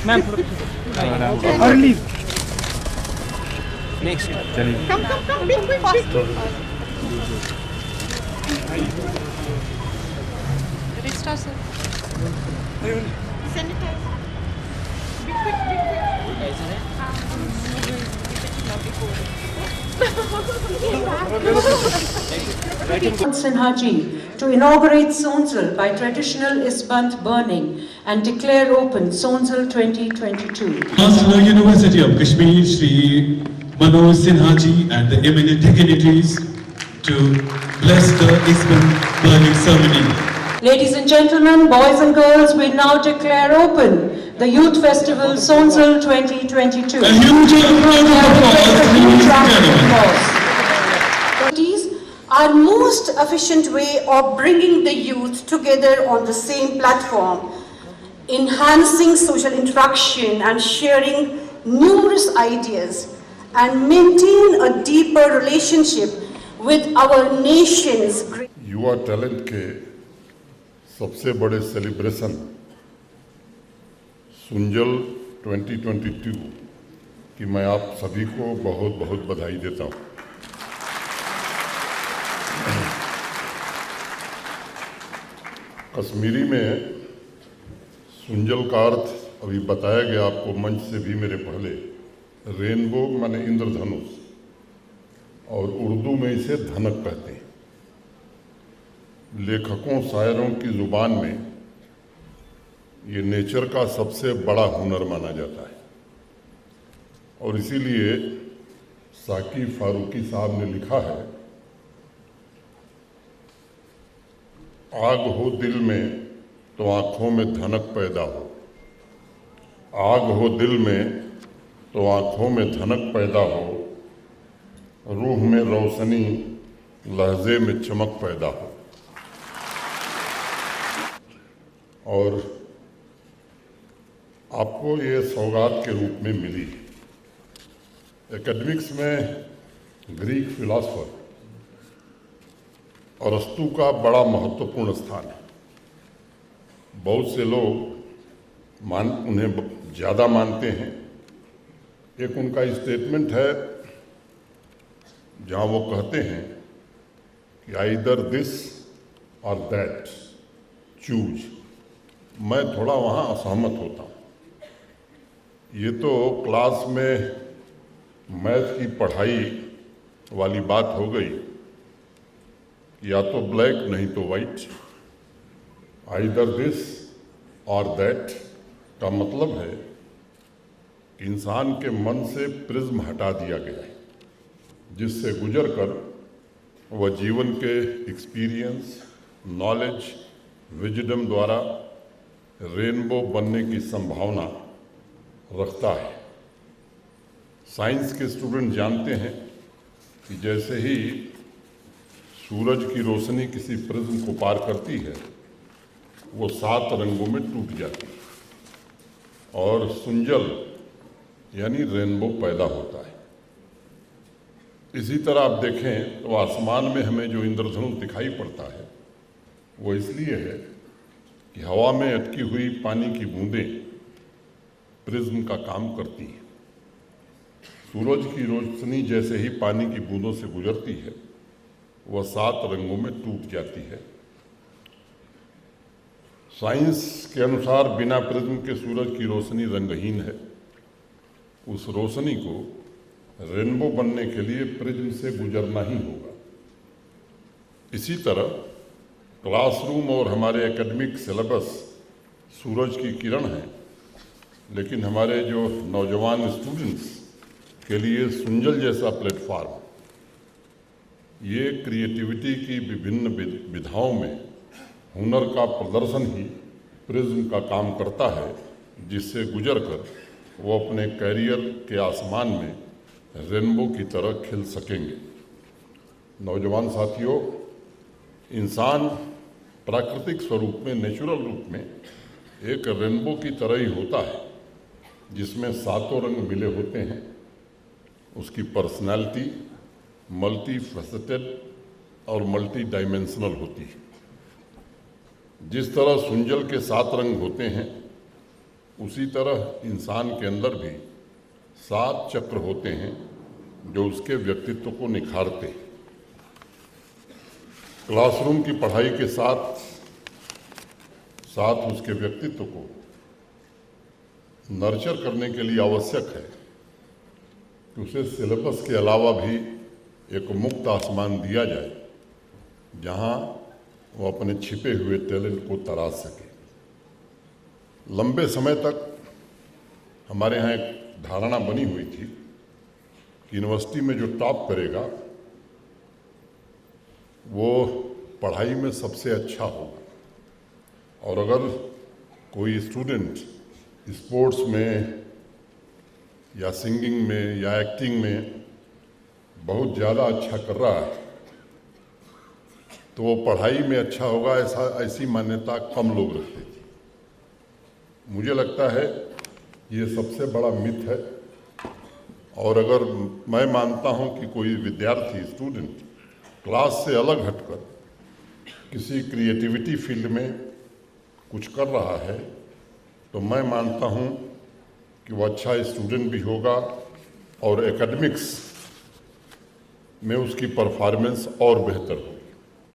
Ma'am और leave next चलिए कम Restart, sir. Sanitize. Be quick. Sinha Ji to inaugurate Sonzal by traditional Isband burning and declare open Sonzal 2022. Chancellor University of Kashmir, Shri Manoj Sinha Ji and the eminent dignitaries to bless the Isband burning ceremony. Ladies and gentlemen, boys and girls, we now declare open the Youth Festival Sonzal 2022. A huge round of applause, ladies and gentlemen. It is our most efficient way of bringing the youth together on the same platform, enhancing social interaction and sharing numerous ideas, and maintain a deeper relationship with our nation's great युवा talent के सबसे बड़े celebration सुंजल 2022 की मैं आप सभी को बहुत बहुत बधाई देता हूं। कश्मीरी में सुंजल का अर्थ अभी बताया गया आपको मंच से भी मेरे पहले, रेनबो माने इंद्रधनुष, और उर्दू में इसे धनक कहते हैं। लेखकों शायरों की जुबान में ये नेचर का सबसे बड़ा हुनर माना जाता है और इसीलिए साकी फारूकी साहब ने लिखा है, आग हो दिल में तो आंखों में धनक पैदा हो, आग हो दिल में तो आंखों में धनक पैदा हो, रूह में रोशनी लहजे में चमक पैदा हो। और आपको ये सौगात के रूप में मिली। एकेडमिक्स में ग्रीक फिलॉसफर अरस्तु का बड़ा महत्वपूर्ण स्थान है। बहुत से लोग उन्हें ज़्यादा मानते हैं। एक उनका स्टेटमेंट है जहाँ वो कहते हैं कि आइदर दिस और दैट, चूज। मैं थोड़ा वहाँ असहमत होता हूँ। ये तो क्लास में मैथ की पढ़ाई वाली बात हो गई, या तो ब्लैक नहीं तो वाइट। आइदर दिस और दैट का मतलब है इंसान के मन से प्रिज्म हटा दिया गया है, जिससे गुजर कर वह जीवन के एक्सपीरियंस, नॉलेज, विजडम द्वारा रेनबो बनने की संभावना रखता है। साइंस के स्टूडेंट जानते हैं कि जैसे ही सूरज की रोशनी किसी प्रिज्म को पार करती है, वो 7 रंगों में टूट जाती है और सुंजल यानी रेनबो पैदा होता है। इसी तरह आप देखें तो आसमान में हमें जो इंद्रधनुष दिखाई पड़ता है, वो इसलिए है कि हवा में अटकी हुई पानी की बूंदें प्रिज्म का काम करती हैं। सूरज की रोशनी जैसे ही पानी की बूंदों से गुजरती है, वह 7 रंगों में टूट जाती है। साइंस के अनुसार बिना प्रिज्म के सूरज की रोशनी रंगहीन है। उस रोशनी को रेनबो बनने के लिए प्रिज्म से गुजरना ही होगा। इसी तरह क्लासरूम और हमारे एकेडमिक सिलेबस सूरज की किरण है, लेकिन हमारे जो नौजवान स्टूडेंट्स के लिए सुंजल जैसा प्लेटफॉर्म, ये क्रिएटिविटी की विभिन्न विधाओं में हुनर का प्रदर्शन ही प्रिज्म का काम करता है, जिससे गुजर कर वो अपने कैरियर के आसमान में रेनबो की तरह खिल सकेंगे। नौजवान साथियों, इंसान प्राकृतिक स्वरूप में, नेचुरल रूप में एक रेनबो की तरह ही होता है, जिसमें 7 रंग मिले होते हैं। उसकी पर्सनालिटी मल्टी फैसेटेड और मल्टी डायमेंशनल होती है। जिस तरह सुंजल के 7 रंग होते हैं, उसी तरह इंसान के अंदर भी 7 चक्र होते हैं जो उसके व्यक्तित्व को निखारते हैं। क्लासरूम की पढ़ाई के साथ साथ उसके व्यक्तित्व को नर्चर करने के लिए आवश्यक है कि उसे सिलेबस के अलावा भी एक मुक्त आसमान दिया जाए जहां वो अपने छिपे हुए टैलेंट को तराश सके। लंबे समय तक हमारे यहाँ एक धारणा बनी हुई थी कि यूनिवर्सिटी में जो टॉप करेगा वो पढ़ाई में सबसे अच्छा होगा, और अगर कोई स्टूडेंट स्पोर्ट्स में या सिंगिंग में या एक्टिंग में बहुत ज़्यादा अच्छा कर रहा है तो वो पढ़ाई में अच्छा होगा, ऐसी मान्यता कम लोग रखते थे। मुझे लगता है ये सबसे बड़ा मिथ है, और अगर मैं मानता हूँ कि कोई विद्यार्थी स्टूडेंट क्लास से अलग हटकर किसी क्रिएटिविटी फील्ड में कुछ कर रहा है तो मैं मानता हूँ कि वो अच्छा स्टूडेंट भी होगा और एकेडमिक्स में उसकी परफॉर्मेंस और बेहतर होगी।